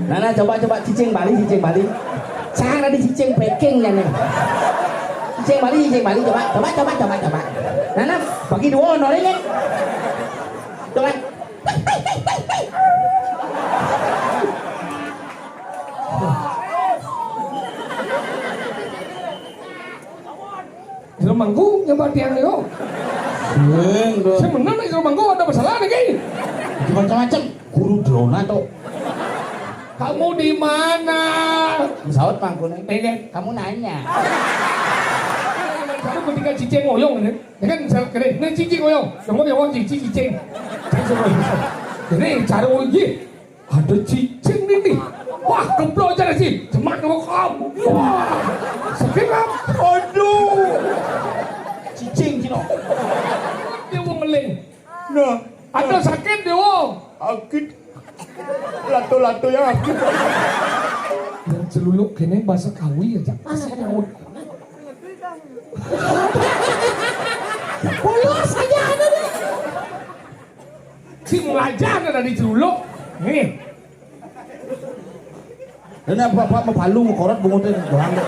Nah, coba cicing Bali. Sang tadi cicing Peking ya nih. Cicing Bali coba. Nah, bagi dua nolnya. Coba. Jero mangku nyoba tiang yo. Saya bener nih jero mangku ada masalah nih kayaknya. Macam-macam guru drona tuh. Kamu di mana? Pesawat pangkunya. Kamu nanya. Kamu ketika cicing ngoyong ini, ya kan kene, ini cicing ngoyong, yang cicing. Ini cara ngoyong, ada cicing ini. Wah, keblo aja sih, semak kamu. Wah, sakit kan? Aduh, cicing cino. Dia mau ngeling. Nah, ada sakit dia wong. Akit, lato ya akit. Yang celuluk kene bahasa kawi aja. Polos aja ada nih. Si ngelajar ada di celuluk. Nih. Dan apa mau palu mau korat bungutin doang deh.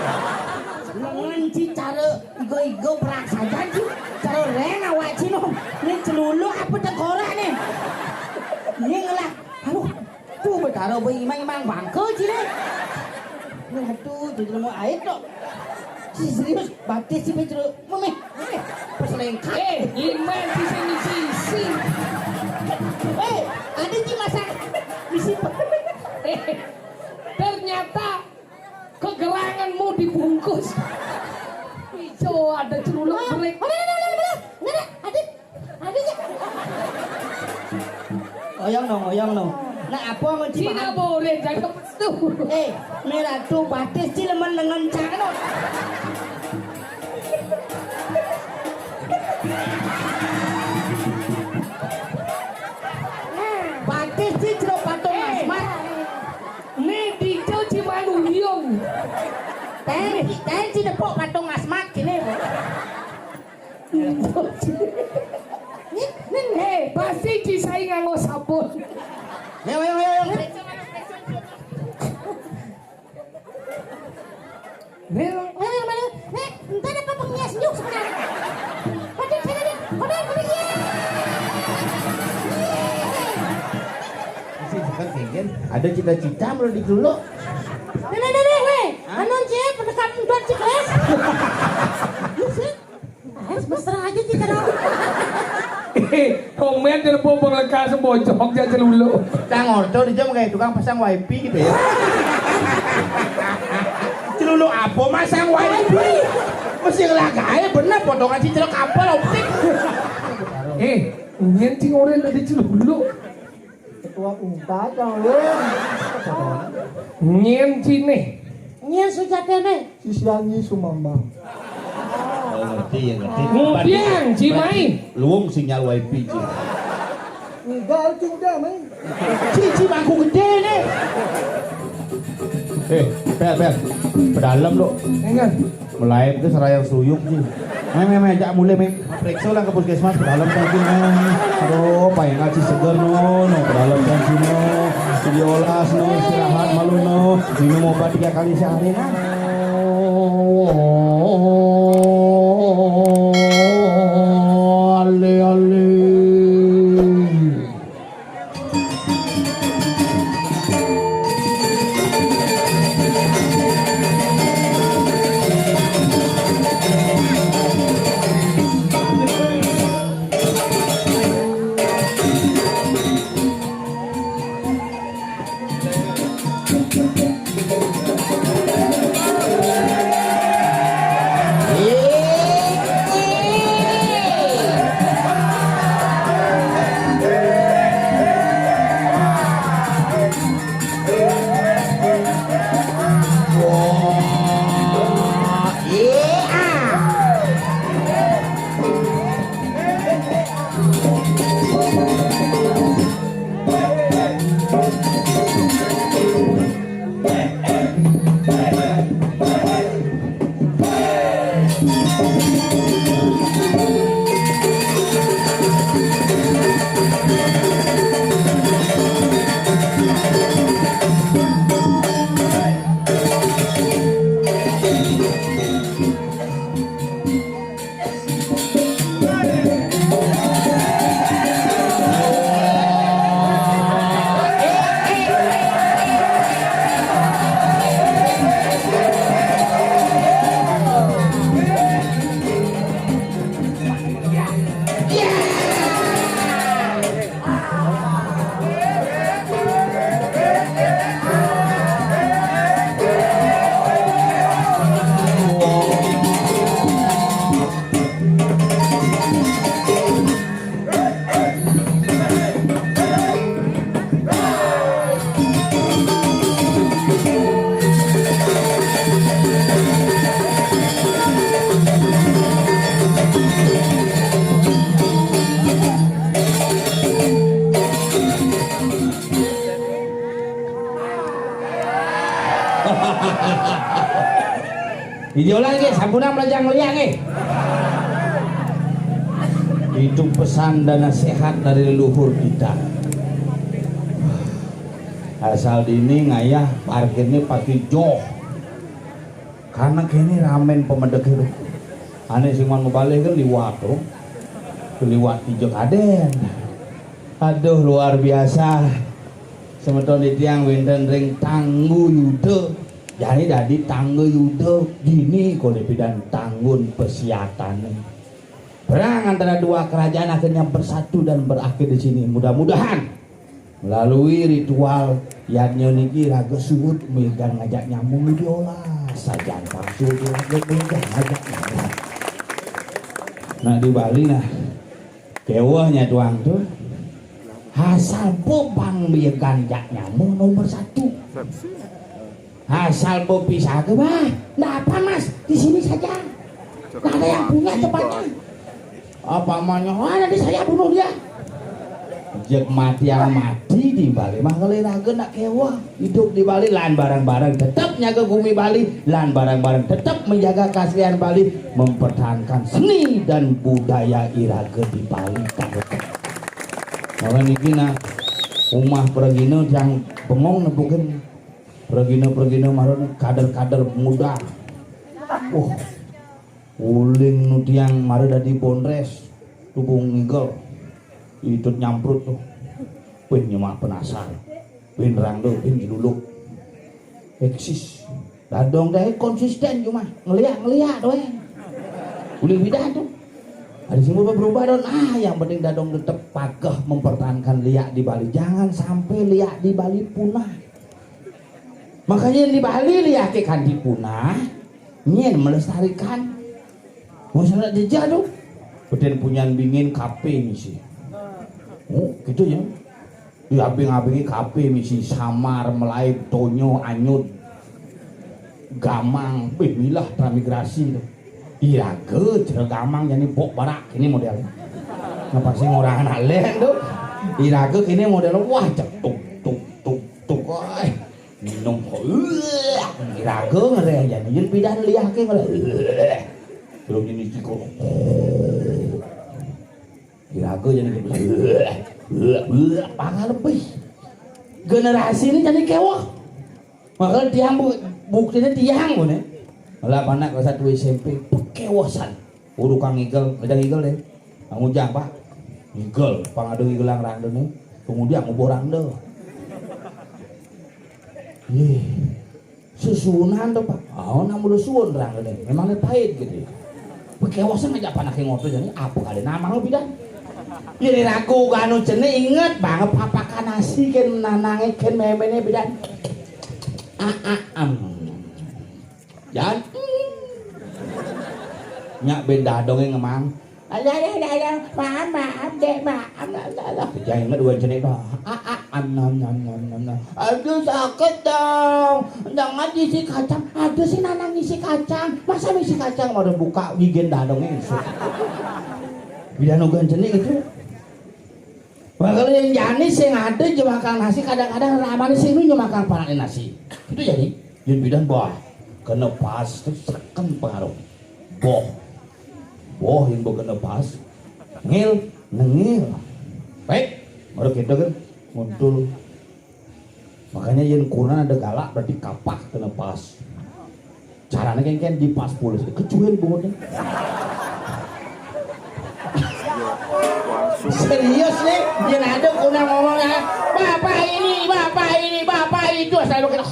Nganci cara igo perang saja sih. Cara rena wajib no. Ini celulu apa tengkorak nih? Ini ngelak. Aduh, tuh bertaruh imang bangke sih nih. Aduh, tuh mau air dok. Si serius batis sih betul. Mami, perselengkap. Iman di sisi. Ada sih masak. Misi. Ternyata kegeranganmu dibungkus. Hijau ada celuluk break. Ada. Oyong no. Nah apa ngunci Tidak boleh jangan kepestu. merah tuh batis sih leman dengan cara. Batis sih cerok patung asmat. Nih dijo Cimanuyung. Teh sih depok patung asmat gini. Pasti cisai nganggo sabun. Ayo. Entar apa penghias nyuk sebenarnya. Kodek. Ada cita-cita mau di dulu. Nenek, weh. Anon cie, pendekam tuan cikles. Mesra aja kita dong. Komen jadi bobong leka sembojok aja celulu. Tang orto di jam kayak tukang pasang wifi gitu ya. Celulu apa masang wifi? Mesti ngelagain bener potongan cicil kapal optik. Nyenting orang dari celulu. Ketua unta calon. Nyenting nih. Nyen sujatene. Sisiangi Sumambang. Ngerti. Kemudian Cimai. Luung sinyal wifi Ci. Enggak juga main. Cici bangku gede nih. Ber. Pedalam lo. Enggak. Mulai itu serayang suyuk sih. Meme ajak mulai periksa lah ke puskesmas pedalam tadi aduh pengen ngaji seger no pedalam tadi no diolas no istirahat malu no minum obat 3 kali sehari ale Idiolan ge sampuna melajang liang ge. Itu pesan dan nasihat dari leluhur kita. Asal dini ngayah parkirnya pasti joh. Karena kini ramen pemedek itu. Aneh sing mau balik kan liwat tuh. Liwat hijau aden. Aduh luar biasa. Semeton di tiang winten ring tanggu yude. Jadi dadi tanggu yude gini kalau pidan tanggun pesiatan. Perang antara dua kerajaan akhirnya bersatu dan berakhir di sini. Mudah-mudahan melalui ritual yang niki raga suhud megan ngajak nyambung diolah saja palsu megan ngajak nyambung. Nah di Bali nah kewahnya tuang tuh asal bobang megan ngajak nyambung nomor 1. Asal pisah ke bah, nggak apa mas, di sini saja. Nggak ada yang punya tempatnya. Apa maunya? Wah nanti saya bunuh dia. Jek mati yang mati di Bali mah ngelirageun nak kewah. Hidup di Bali lan barang-barang tetap nyaga bumi Bali, lan barang-barang tetap menjaga keaslian Bali, mempertahankan seni dan budaya irage di Bali. Orang niki na umah pergino yang bengong nepukeun pergino maron kader-kader muda. Uling nu tiang mari dadi Bondres tubung ngigel itu nyamprut tuh pin nyemak penasar pin rangdo pin diluluk eksis dadong deh konsisten cuma ngeliat doang uling bidan tuh ada semua berubah don yang penting dadong tetap pagah mempertahankan liak di Bali, jangan sampai liak di Bali punah. Makanya di Bali liak kan dipunah nyen melestarikan masalah jejak tuh beden punyan bingin kape misi. Oh gitu ya. Di abing-abingi kape misi Samar, Melayu, Tonyo, Anyut, Gamang, milah transmigrasi tuh. Irage jero Gamang jadi pok barak ini modelnya. Ngapa sih ngorangan alen tuh? Irage kini model wah cetuk tuk minum irage ngere jadi yen pidan liah ke ngere. Belum ini ciko. Irage jadi pangal lebih. Generasi ini jadi kewah. Maka tiang buktinya tiang pun ya. Lah anak kelas 1 SMP kewasan. Udah kang ngigel, ada ngigel deh. Kang Ujang Pak. Ngigel, pangadu ngigelang rangde nih. Kemudian ngoborang deh. Susunan tuh Pak. Oh, namun susun rangde nih. Memangnya pahit gitu. Kewasan aja panak ngoto jadi apa kali nama lo bidan. Ini ragu kanu jene inget banget papakan nasi ken nanange ken memene bidan. Jangan nyak benda dongeng ngemang maaf dek maaf jangan inget dua jenis dah aduh sakit dong jangan isi kacang aduh si nanang isi kacang masa isi kacang mau buka gigin dadongeng bidan ugan jenis itu bakal yang janis yang ada cuma makan nasi kadang-kadang ramai sih nu makan panakin nasi itu jadi yang bidan boh kena pas terus sekan pengaruh boh yang kena pas nengil baik baru kita kan muncul makanya yang kurang ada galak berarti kapak kena pas caranya kan di pas pulus kecuali bohnya serius nih yang ada kurang ngomongnya bapak itu asal kita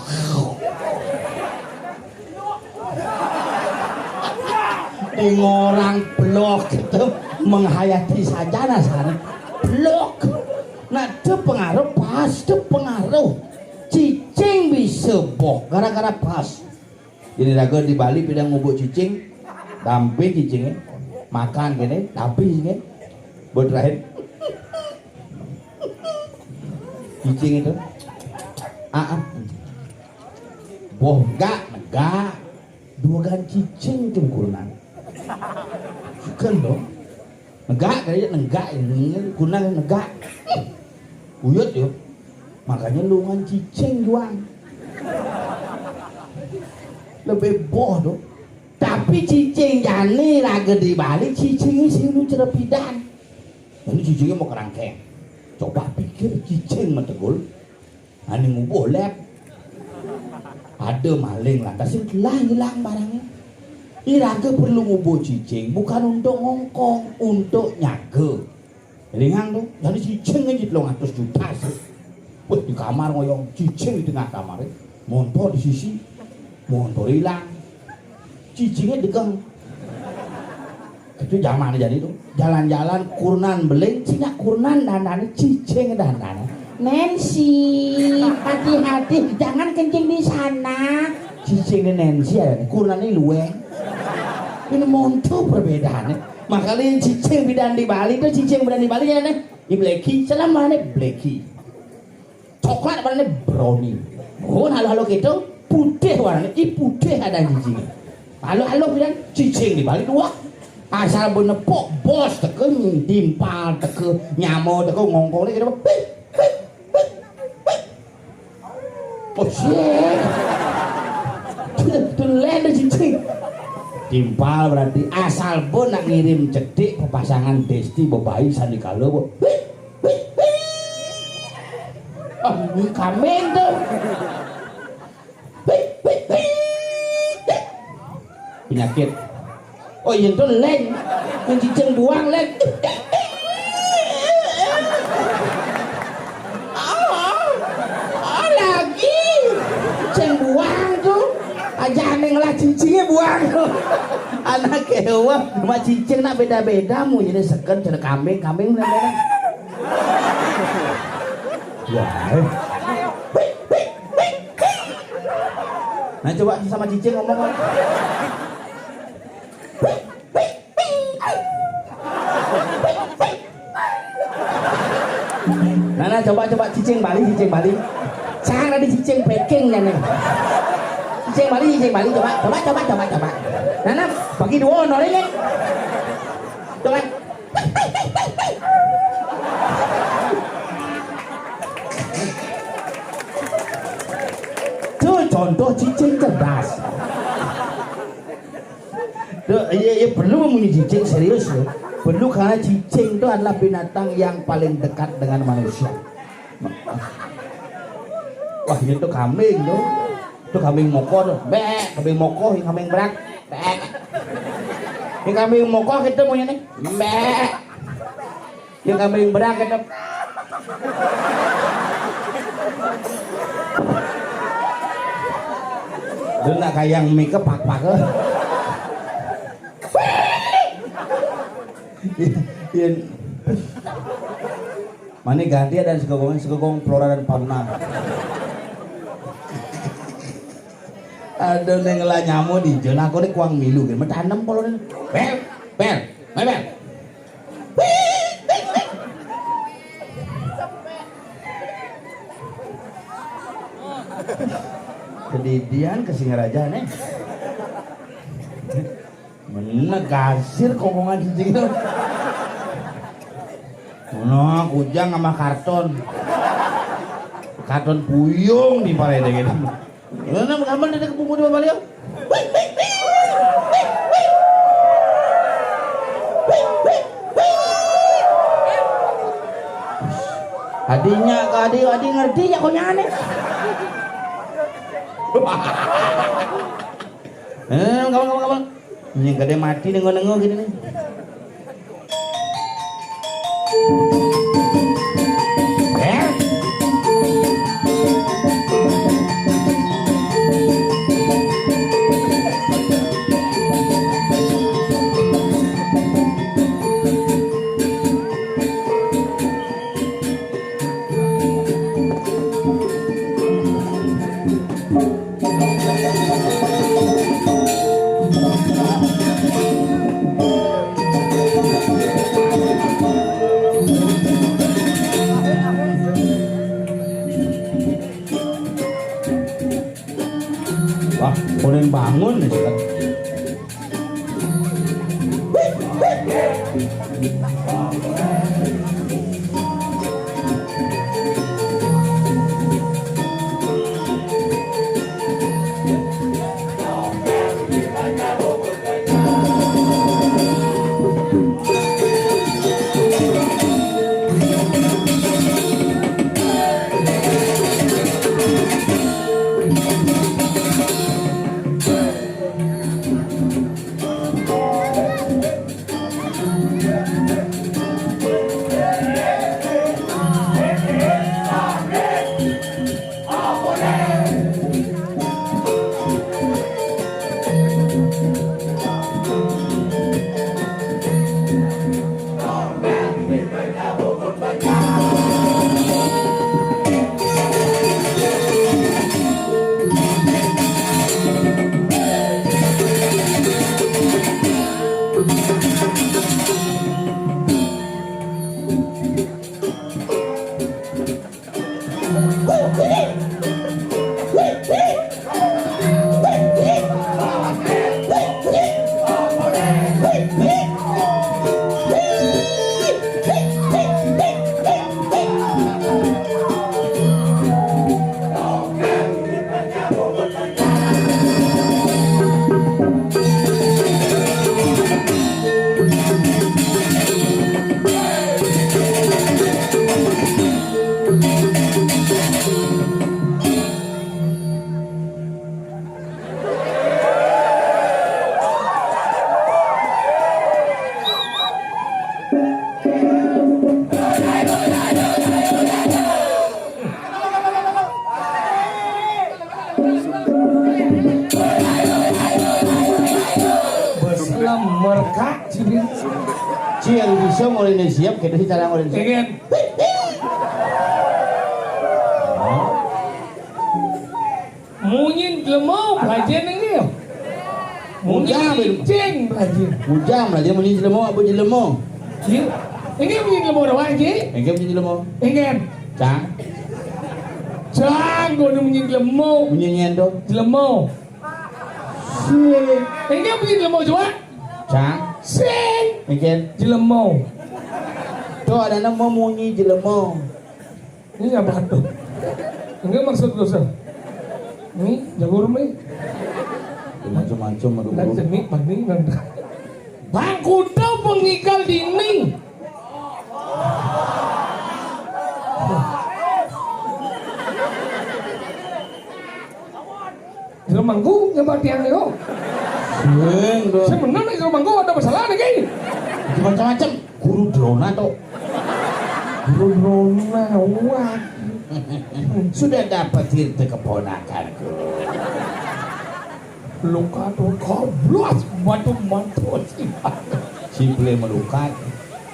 orang blok itu menghayati sajana sana blok nah itu pengaruh pas itu pengaruh cicing bisa boh gara-gara pas jadi raga di Bali pidang ngubuk cicing dampe cicingnya makan gini dampe gini buat terakhir cicing itu boh enggak dua gan cicing cungkulan kan dong negak kayaknya negak ini kunang negak uyut yuk makanya lungan cicing doang Lebih bodoh. Tapi cicing jani lagi di Bali, cicingnya sini cerepidan. Ini cicingnya mau kerangkeng. Coba pikir cicing metegul. Ini ngubuh lep. Ada maling lantas hilang barangnya. Iraga perlu ngubuh cicing bukan untuk ngongkong, untuk nyaga. Lingang tuh, jadi cicing aja 200 juta sih. Wah di kamar ngoyong cicing di tengah kamar. Montor di sisi, montor hilang. Cicingnya degang. Itu zaman jadi tuh jalan-jalan kurnan beling, cina kurnan dandan cicing dandan. Nancy, hati-hati, jangan kencing di sana. Cicing ini Nancy ya, kurnan ini luweng. Ini montor perbedaannya. Makanya cicing bidan di Bali itu cicing bidan di Bali ya nih. Ini blacky, selama nih blacky. Coklat warnanya brownie. Oh halo-halo gitu, putih warnanya, ini putih ada cicing. Halo-halo bidan cicing di Bali dua. Asal benepok bos teke timpal teke nyamo teke ngongkong ni kita oh shit tu lenda cicing timpal berarti asal pun nak ngirim cedik pasangan Desti bebayi Sandikala bu oh ini kambing tuh penyakit. Oh iya itu leng, yang cicing buang leng. Oh lagi, cicing buang tuh. Aja aneh lah cicingnya buang tuh. Anak kewa, cuma cicing nak beda-beda mu jadi seken jadi kambing beda-beda. Wah. Nah coba sama cicing ngomong. Nana coba cicing Bali. Jangan ada cicing Peking nih. Cicing Bali coba. Nana bagi dua nolnya. Coba. Itu contoh cicing cerdas. Ya perlu mempunyai cicing serius loh. Perlu karena cicing itu adalah binatang yang paling dekat dengan manusia. Wah itu kambing tuh. Itu kambing moko tuh. Kambing moko, kambing berak. Ini kambing moko kita punya nih. Yang kambing berak kita. Itu nak kayak yang mie kepak-pak Mana ganti dan segogong flora dan fauna. Ada nenglah nyamuk di jalan aku ni kuang milu kan, mentanam kalau ni. Bel. Kedidian ke Singaraja nih. Menegasir kokongan cicing itu. Nah, kujang sama karton puyung di palede gitu. Mana gambar dari kebumbu di bawah beliau? Adinya adi ngerti ya kok nyane. Kawan. Yang gede mati nengok gini nih. Wah, orang bangun nih sekarang. Merkak cibin Cian bisa mulai siap kita sih cara mulai siap. pengen munyin lemau belajar ini ya munyin cing belajar Ujam lah dia munyi jelemo apa jelemo? ini munyin lemau doang ji Engke munyi jelemo. pengen Cang, cang gue munyin lemau munyi nyendo. lemau ini munyin lemau juga Cang, sing engke lemau tuh ada nama munyi jelemo. ini apa tuh enggak maksud gue sih ini jagur nih Macam-macam aduh. dan jenik mani dan bangku tau pengikal dinding Jero mangku yang tiang nih kok Sing do. saya bener nih jero mangku ada masalah nih kayaknya Macam-macam guru drona tuh. Rona wah Sudah dapat hirte keponakanku. luka tuh koblos mantu Simple melukat.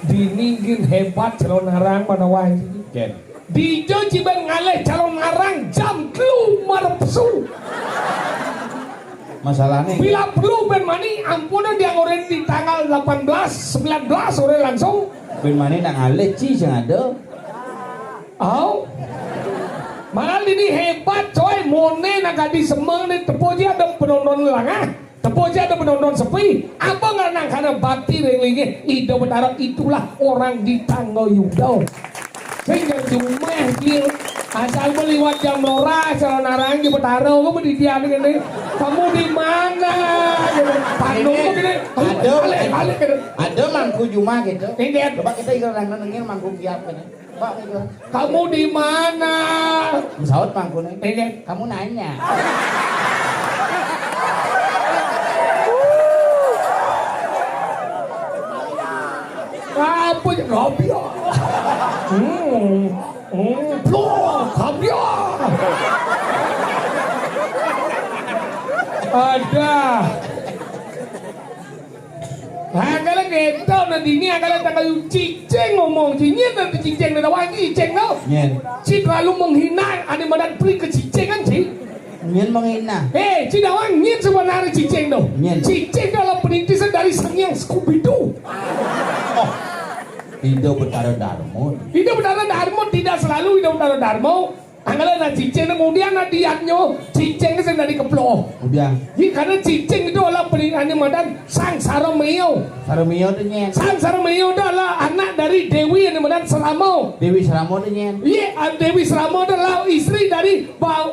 diningin hebat calon narang pada wajib Ken. Dijo ciban ngaleh calon narang jam kelu marpesu Masalahnya bila perlu ben mani ampun dia ngoren di tanggal 18 19 sore langsung ben mana nak ngalih ci sing ada. malah ini hebat coy mone nak di semang nih tepoji ada penonton langa tepoji ada penonton sepi apa nggak nang karena bati relingnya ide betara itulah orang di tanggal yudau sehingga cuma dia asal meliwat jam lora calon narang di betara kamu di dia ini kamu di mana Pandu gini balik Ada mangku cuma gitu. ini Coba kita ikut nengin mangku kiap kan. Pak itu. kamu di mana Pesawat mangku nih. ini Kamu nanya. apa ya Rabia Rabia ada agaknya gitu nanti ini agaknya tanggal cicing ngomong cinya nanti cicing dari wangi cicing no Nyen. Ci terlalu menghina ada badan pri ke cicing kan Ci Nyen menghina. Ci dawang nyin sebenarnya cicing dong Nyen. cicing dalam penintisan dari sang yang Scooby-Doo Hidup betara darmo. hidup betara darmo tidak selalu hidup betara darmo anggalan na cicing kemudian na diatnya cicing itu dari keplo Udah. karena cicing itu adalah penintisan badan sang Sarameo Sarumio tuh nyen. sang Sarameo adalah anak dari Dewi yang badan Seramo Dewi Saramo tuh nyen. iya Dewi Seramo adalah istri dari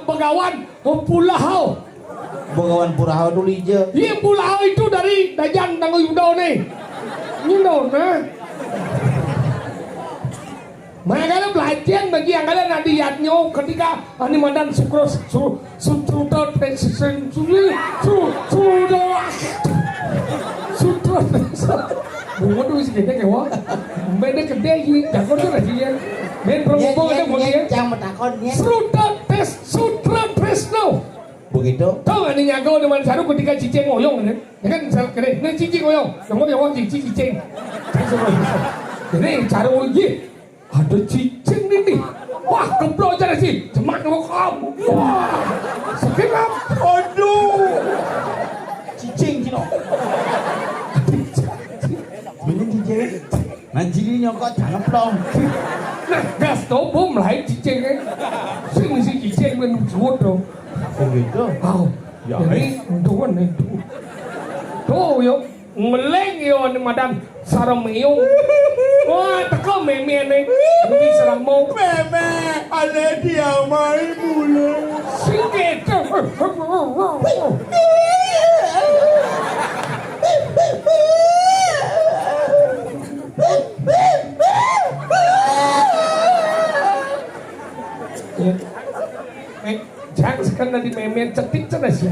Begawan Pulahau Begawan Purahau tuh lija. iya Pulahau itu dari Dajan Tangguh Yudo nih Yudo nah makanya belajar bagi yang kalian nanti yatnya ketika ani mandan sukro sutruto presiden bunga tuh isi gede kayak wah beda gede ini jakor tuh lagi ya main promo ada kemudian Yang metakon nyen. sutruto tes ni nyago dengan saru ketika cicing ngoyong kan? Ya kan kene, ini cicing ngoyong. Yang ngomong cicing. Ini cara lagi. Ada cicing ini. Wah, keblok aja sih. Cemat kamu. Wah, sakit kan? Aduh. Cicing cino. Bener cicing. Nanti ini nyokot jangan plong. Nah, gas tau bom lah cicing kan. Sini si cicing kan suut dong. Oh gitu. Oh, Ya, ini tuan itu. Tuh yo, ngeleng yo ni madan sarang meyo. Wah, teko meme ni. Ini sarang mau. Meme, ada dia main mulu. Sikit. Jangan sekali di meme cetik cerai sih.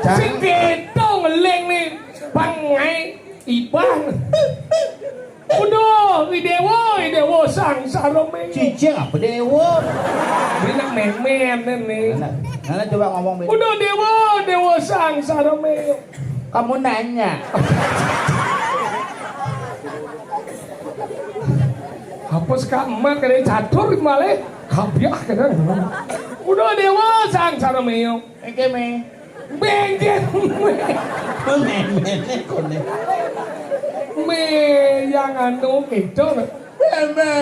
Sikit dong ngeleng ni. Pangai ibang. Udah, idewo sang sarome. Cicing apa dewa? Dia nak meme ni. Nana coba ngomong. Udah dewo sang sarome. Kamu nanya. Hapus kak emak kena catur malah kabiah kena. Udah dewa sang sarome. Oke me. Bengket. Meme kone. Me yang anu itu. Meme.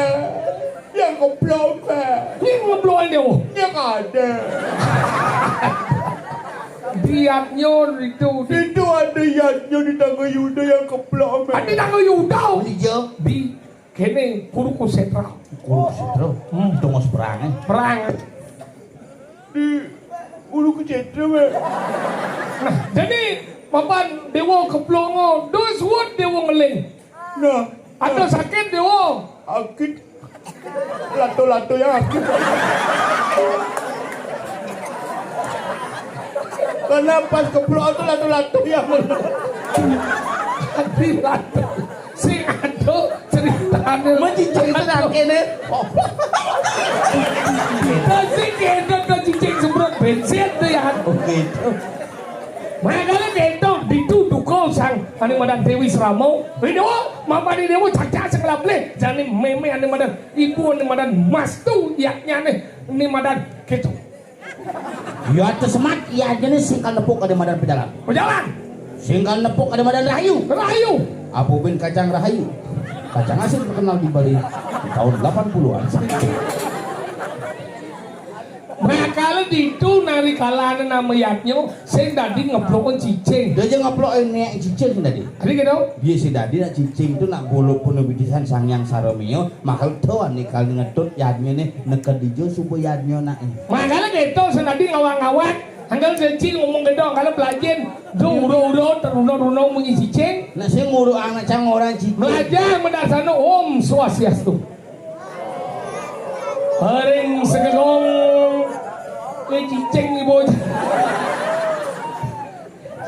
Yang goblok me. Ni ngobrol dia. Yang ada. Biarnya itu. Itu ada yatnya di tangga Yuda yang keblok me. Ada tangga Yudau. Iya. Di kene kuruku sentral. Kulo sitro. Itu ngos perang. Perang. Di kulo kecetro me. Nah, jadi papan dewa keblongo, dos what dewa ngeleng. Nah, Ada sakit dewa. akit. Lato-lato yang akit. Karena pas keblok itu lato-lato yang Hati lato. Sing ada ceritanya. mencicing tenang kene. Nanti kita ke cicing semprot bensin tuh ya. Oh gitu. Makanya kita dituduh kau sang ane madan Dewi Sramo. Dewa, mama di dewa caca sekelah play. Jadi meme ane madan ibu ane madan mas tuh yaknya ane madan gitu. Ya itu semat, ya jenis singkal nepuk ada madan pejalan. Berjalan, Singkal nepuk ada madan rahayu. rahayu. Apupun kacang rahayu. Kacang asin terkenal di Bali di tahun 80-an. Makanya itu nari kalangan nama yaknya, saya tadi ngeblokkan cicing. Dia aja ngeplok ini cicing tadi. Ada gitu? Dia si tadi nak cicing itu nak bolu penuh bidisan sang yang saromio, maka tuan nih kali ngedut yadnya nih neked dijo supaya yadnya nak. Makanya gitu, saya tadi ngawang-ngawang. Anggal cicing ngomong gitu, kalau belajar, terunung bunyi cicing. Nak saya nguruk anak cang orang cicing. Belajar mendasarkan Om Swastiastu. Haring segegong le cicing ni bocah.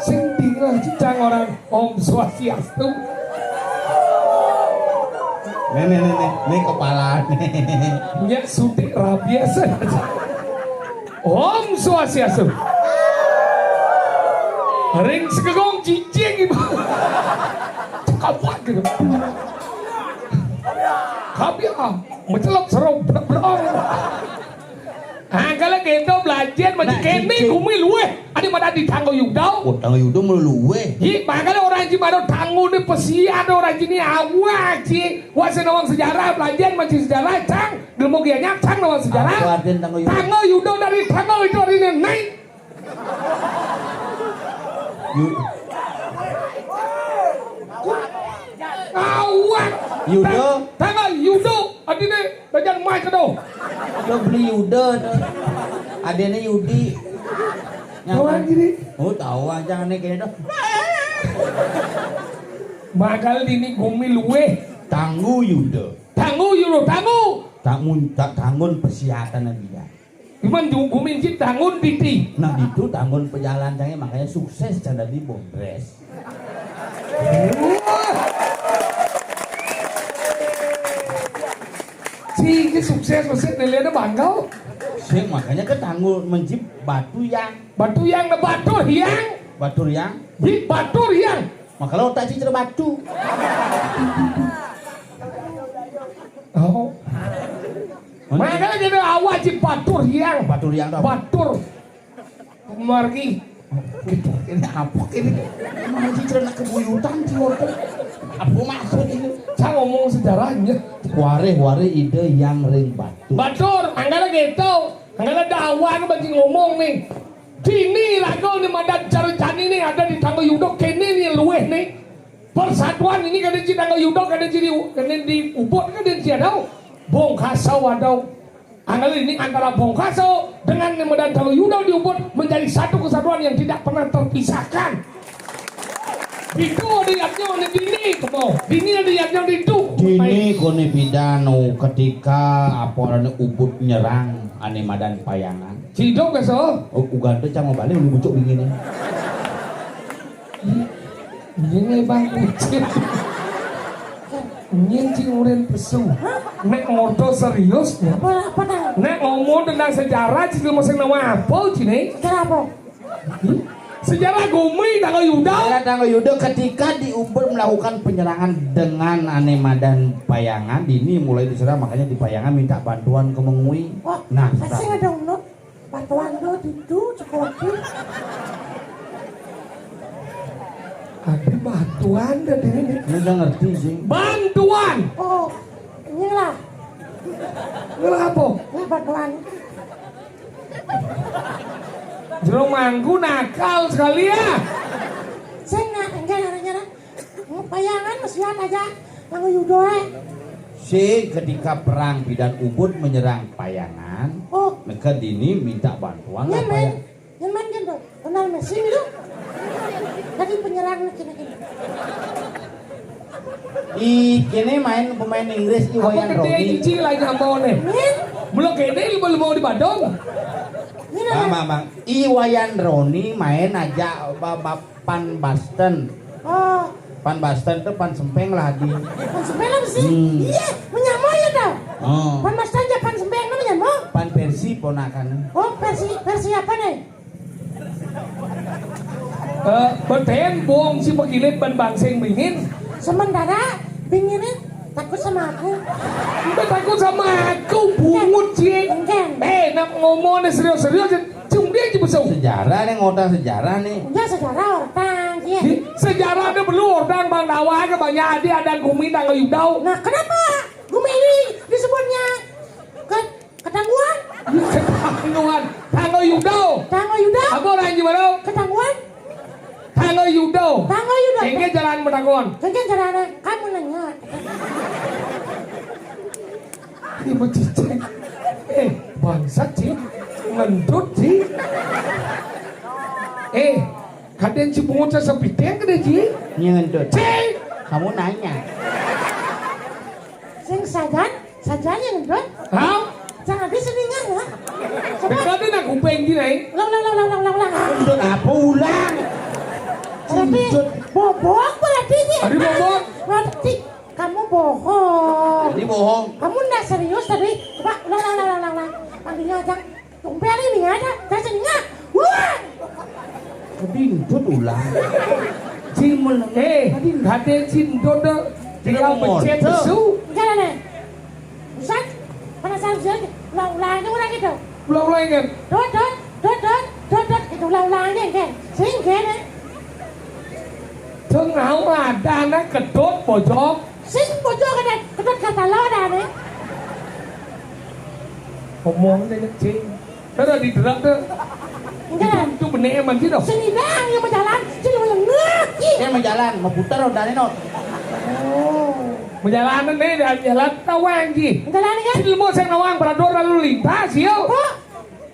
Sing tinggal cicang orang Om Swastiastu. Nenek kepala nih. Punya suntik rabies. Om Swastiastu. Haring segegong cicing ibu. Kapak gitu. Kabiah, mencelok serong berong. Kalau gitu belajar macam kini kumi luwe. Ada mana di tanggo yudau? Oh tangga yudo meluluwe. Iya, makanya orang di mana tanggo ni pesian orang ini awak sih. Wasa nawang sejarah belajar macam sejarah cang. Gelmo gianya cang nawang sejarah. Apa artinya tangga yudo? Tanggo yudau dari tanggo itu hari ini naik. Awak. Yudo? Tanggo yudo. Adine bagian mai ke do. Lo beli yudo. Adanya Yudi. Kawan gini. Oh tahu aja nih kayaknya tuh. Bakal dini gumi luwe. Tanggu yudo. Tanggu yudo tanggu. Tanggun persiapan dia. Cuman gumin cip tanggun titi. Nah itu tanggun perjalanannya makanya sukses cara di Bondres. Si cái sukses mà xếp này lên nó bằng đâu. Si Cing makanya kan tanggul mencip batu yang Batu yang na batur hiang. batur yang Di batur hiang. maka lo tak citra batu. Oh. Makanya jadi awak di batur hiang. Batur yang dah. Batur. Margi. Gitu. Ini apa ini? Mana citra nak kebuyutan cuma apa maksud ini? Saya ngomong sejarahnya. Ware ide yang ring batu. Batur, anggala gitu. Anggala dakwah bagi ngomong nih. Dini lagu ni madat cari-cari ni ada di tangga Yudok kene ni lueh nih. Persatuan ini kada di tangga Yudok kada di Ubud kada di ada. Bong Kasau ada. Anggala ini antara Bong Kasau dengan Medan Tangga Yudok di Ubud menjadi satu kesatuan yang tidak pernah terpisahkan. Itu ada yaknya dini kemo. Dini ada yaknya itu. Dini kone pidano ketika apa ane Ubud nyerang ane Madan Payangan. Cidok keso. Oh, Uganda cang mau balik udah bucuk begini. Ini bang kucing. Nyinci uren pesu. Nek ngoto serius ya. Apa dah? Nek ngomong tentang sejarah cik masing nama apa cini? Sejarah apa? Sejarah Gumi tanggal Yuda. Ada tangga Yudo ketika di Ubud melakukan penyerangan dengan ane Madan Payangan, Dini mulai diserang makanya di Payangan minta bantuan ke Mengui. Wah, Nah, pasti ada unut. Bantuan lo itu cukup lagi. Ada bantuan dan ini. lu udah ngerti sih. Bantuan. Oh, ini lah. Ngelah apa? Ini bantuan. Jerong mangku nakal sekali ya. Saya enggak nyara. Payangan mesian aja. Tangguh Yudo. Si ketika perang Bidan Ubud menyerang Payangan, Oh, maka Dini minta bantuan lah nyemen. Payangan. Nyemen kan tuh. Kenal mesin itu. Tadi penyerang kena. Kini main pemain Inggris Apa Iwayan gede Robi. cici lagi hambau nih. Belum gede belum mau di Bandung. Ini lah. Bang, Iwayan Roni main aja pan Boston. Oh, Pan Boston tuh pan sempeng lagi. pan sempeng apa sih? Iya, menyamuk ya tau. Oh. Pan mas aja pan sempeng itu menyamuk. Pan Persi ponakan. Oh, versi apa nih? Beten buang si pegilit ban bangseng bingin. Sementara binginnya takut sama aku. Udah takut sama aku bungut sih. Enggak. Nak ngomongnya serius-serius cung dia aja besok. Sejarah nih ngotang sejarah nih. Enggak sejarah orang dia. Sejarah ada perlu orang bang dawa ke banyak dia ada Gumi tanggal Yudau. Nah, kenapa Gumi ini disebutnya ketangguhan? Ketangguhan tanggal Yudau. Tanggal Yuda? Apa orang gimana? Ketangguhan? Tanggal Yudau. Tanggal Yuda. Kayaknya jalan bertangguhan. Kayaknya caranya kamu nanya. Ibu cicing. Bangsat sih. Ngentut sih. Kadang si bungut sa sapiteng kada sih. Nyentuh. Cing. Kamu nanya. Sing sajan yang gendut. Hah? Jangan diselingan ya. Dekat na kupeng di nai. Ulang. Untuk apa ulang? Berarti bohong berarti ini. Ada bohong? Berarti kamu bohong. Jadi bohong. Kamu enggak serius tadi. Coba ulang. Panggilnya aja. Tumpel ini ada. Saya selingan. Wah. Kedintut ulang. Cimun. Kadang cindot dah. Tinggal pencet besu. Jangan nih. Ustaz, penasaran sih. Ulang-ulangnya ulang gitu. Ulang-ulang kan. Dot. Itu ulang-ulangnya kan. Sing kan. Tengah ada nak kedot pojok. Sing pojok kan. Kedot kata lo dah nih. Ngomong dia cing. Ada di derak tu. Enggak. Itu benar man sih dong. Sini bang yang berjalan. Sini yang ngeki. Dia menjalan, mau putar rodanya not. Oh. Perjalanan ni dah jalan tawang sih. Jalan kan? Sini mau saya nawang peraturan lalu lintas yo. Oh.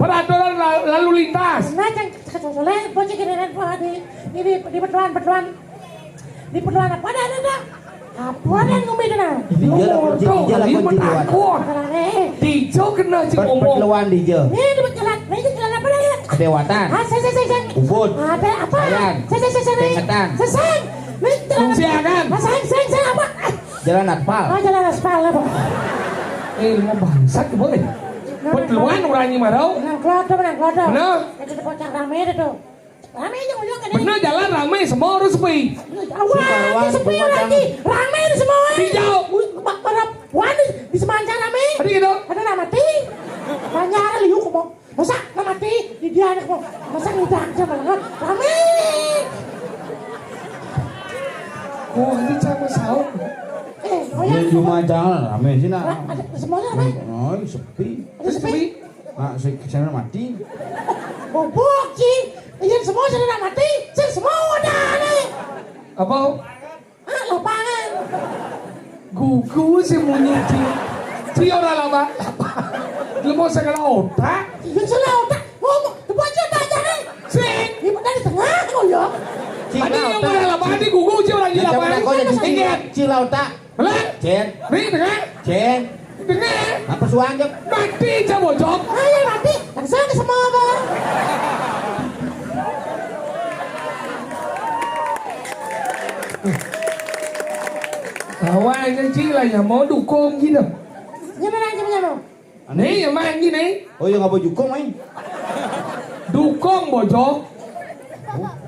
Peraturan lalu lintas. Nah, jangan soleh. Bocah kira-kira di pertuan. Di pertuan apa ada? Apa yang ngomong itu nah? Dia Ini lakukan takut. Dijo kena cik ngomong. Perteluan di je. Ini berjalan apa dah? Kedewatan. Saya. Ubud. Apa? Sayang. Saya. Pengetan. Saya. Siakan. Saya apa? Jalan aspal. Oh, jalan aspal apa? Mau bangsat boleh. No, Pedeluan orangnya marau. Menang klodo, menang klodo. Bener. Itu bocah rame itu tuh. Rame aja ngomong kan. Bener jalan ramai semua harus sepi. Awal, sepi lagi. Rame itu semua. Hijau. Para wan di semancar rame. Tadi gitu. Ada nama mati. Banyak liu kok. Masa nama mati di dia anak kok. Masa ngidang aja malah rame. Oh ini sama saut. Oh Ya ya. cuma jangan rame sih nak. Ada semuanya rame. Oh, sepi. Ada sepi. Nak saya mati. Bobok sih. Iya semua sudah mati. Semua udah nih. Apa? Ah lapangan. Gugu sih munyi ci orang lama. Lu mau segala otak? Yang salah otak. Ngomong. Baca tanya nih. Sing. Ibu dari tengah kok ya. Tadi yang mulai lapangan di gugu ci orang di lapangan. Ingat. Cilau tak. Belah. Cen. Nih dengar. Cen. Dengar. Apa suang jok? Mati ca bocok. Ayo mati. Langsung ke semua bang. Awalnya ci là nhà món đủ cơm gì đâu. Nyamar aja nyamar. Nih yang main gini. Oh ya nggak mau jukung main. Dukung bocok.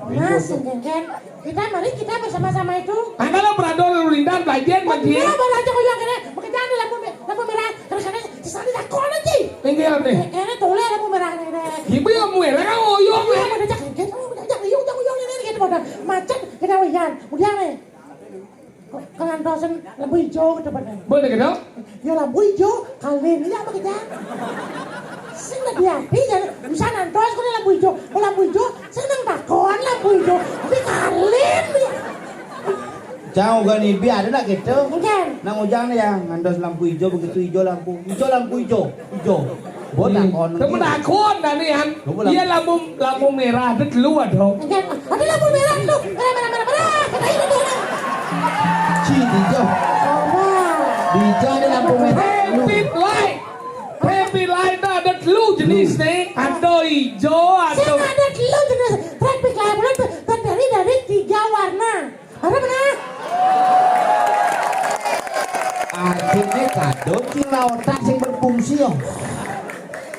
Mas, kan? Kita bersama-sama itu. Anda lah berada lalu lintas belajar Ya, bagi. baru aja kau yang kena. Bekerja di lampu merah. Terus karena sesali tak kau nanti. Tinggal nih. Kena toleh lampu merah nih. Ibu yang mulai lah kan oyong Ya, nih. mau dajak kan? Dajak uyung ini gitu pada macet kena wiyan. Udah nih. Kangen dosen lampu hijau gitu pada. Boleh gitu? Ya lampu hijau kalian ini apa kita? Sing lebih hati jangan bisa nantos kau lampu hijau. Kalau lampu hijau seneng takon lampu hijau. Tapi kalian Jauh kan ini biar ada nak gitu. kan? Nang ujang nih yang ngandos lampu hijau begitu hijau lampu hijau. Botak kon. Temen akun dan nih han. Dia lampu merah ada keluar dong. Kan? Ada lampu merah tuh. Merah. Kata ini tuh. Ci hijau. Coba. Hijau ada lampu merah. Happy light ada telur jenis nih. Ada hijau, Saya ada. nggak ada dulu jenis traffic light terdiri dari 3 warna. Ada mana? Akhirnya kado cilau tak sing berfungsi yo.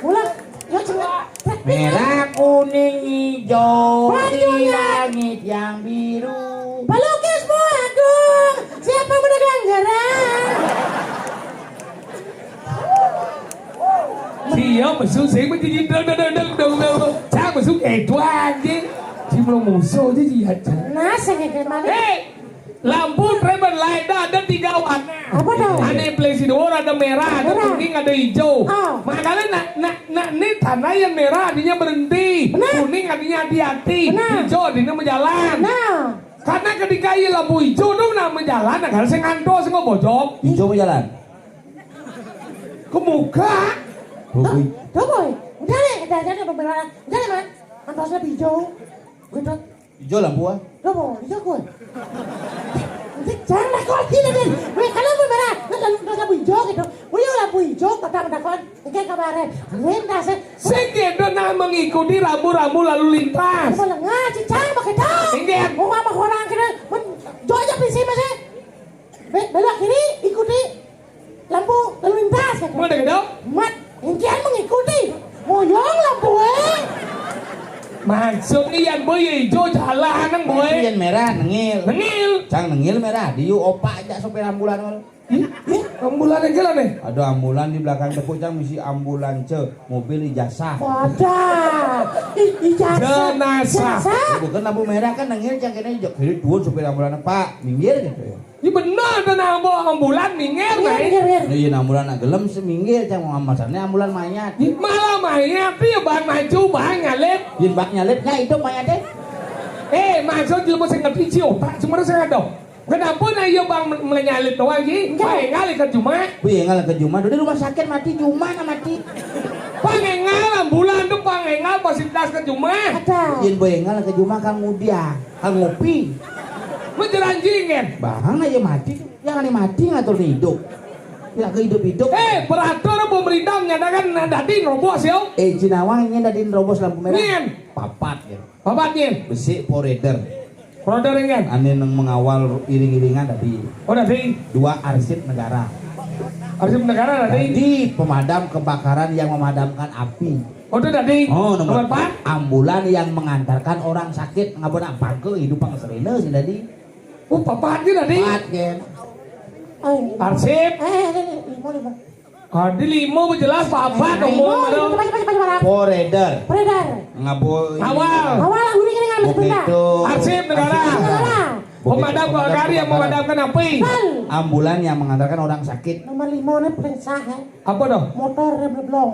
Ulang. Ya coba. Merah, kuning, hijau, di Bajunya. langit yang biru. Pelukis Agung. Siapa muda gelanggaran? Siapa masuk sih begini dong. Saya masuk tuan je. Si belum musuh je si aja. Nasa kayak mana? Lampu tribal light ada 3 warna. Apa dong? Ada plesidor, ada merah, ada Merah. kuning, ada hijau. Oh. Makanya ini tanah yang merah artinya berhenti, Benar. kuning artinya hati-hati, Benar. hijau artinya menjalan. Nah. Karena ketika ini lampu hijau itu menjalan, nah kalau saya ngantuk, saya nggak bocok. Hijau berjalan. Ke muka. Tuh boy. Udah deh. Udah pembelaan. Udah deh man. Antosnya hijau. Gitu. Hijau lampu ah. Tuh boy. Hijau gue. Jangan kau gila deh. Kalau lampu merah, lampu hijau gitu. Uyuh lampu hijau, kata-kata kayak kabarnya. Lintas. Saya kira mengikuti rambu-rambu lalu lintas. Apa lengah, cicang, pakai tau. Ingat. Mau sama orang kira, jauh aja visi masih. Belok kiri, ikuti lampu lalu lintas. Mau ada gitu? Mat, ingkian mengikuti. Moyong lampu Maksudnya yang boy hijau jalan nang boy. Yang merah nengil. Nengil. Cang nengil merah. Diu opak aja sopir ambulan kalau. Ambulan yang gila nih. Ada ambulan di belakang depo cang misi ambulans mobil ijazah. Wadah, ijazah. Jenazah. Ya, bukan lampu merah kan nengil cang kena hijau. Kiri tuan sopir ambulan Pak minggir gitu ya. Ini benar dan ambulan minggir Iya, nih. iya. Ini ambulan nak gelem seminggir cang mau amasannya ambulan mayat. Malah mayat dia bang maju bang ngalet. Yin bak nyalitnya hidup mayatnya. Maksud dia masih ngerti sih otak cuma saya ada. Kenapa na iya bang menyalit doang sih? Pengal ke cuma. Pengal ke Juma. Di rumah sakit mati Juma na mati. Pengal ambulan tuh pengal fasilitas ke cuma. Ada. Yin pengal ke Juma kang mudia, kang ngopi. Menjelanjingin. Bahang aja mati. Jangan mati ngatur hidup. Tidak ke hidup-hidup. Peraturan pemerintah menyatakan dadin robos ya. Jinawang ingin dadin robos lampu merah. Nyen. Papat ya. Papatnya. Besi poreder. Produk ringan. Ane nang mengawal iring-iringan tadi. Oh nanti. 2 arsip negara. Arsip negara tadi. Di pemadam kebakaran yang memadamkan api. Oh itu tadi. Oh, nomor Nomor 4. 4 ambulan yang mengantarkan orang sakit ngabona bangke hidup serena sih tadi. Oh papat gitu tadi. 4 Ken. Arsip. Lima. Di 5 jelas papat umum dong. Forader Beredar. ngabo Awal. Awal lagu ini kan ngambil sebentar. begitu. Arsip negara. Negara. Pemadam kebakaran yang memadamkan api. Bal. Ambulan yang mengantarkan orang sakit. Nomor 5 ini paling sah ya. Apa dong? Motor rem blong.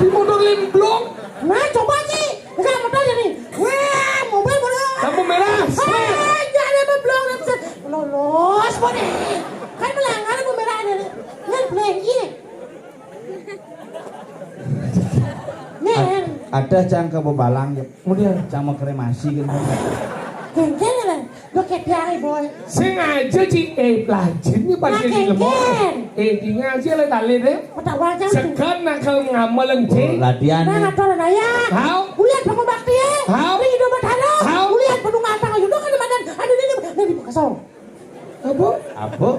Di motor limblong. Nah coba sih. Enggak motor jadi. Wah mobil bodoh. Lampu merah. Jangan blong. Lolos bodoh. Kan melanggar lampu merah ini. Ngan pleng ini. Nen. Ada cang ke bebalang ya. Kemudian Cang mau kremasi gitu. Geng-geng lah. Lo kepiari boy. sengaja ci pelajarnya pada di lemot. Di ngaji lah tali deh. Mata wajah. Sekan nak kau ngamal lengce. Latihan Nah nih. ngatur naya. How? Ulian bangun bakti ya. How? Ini hidup berhara. How? Ulian penuh ngatang ayo dong kan badan. Aduh ini buka song. Apa? Apa?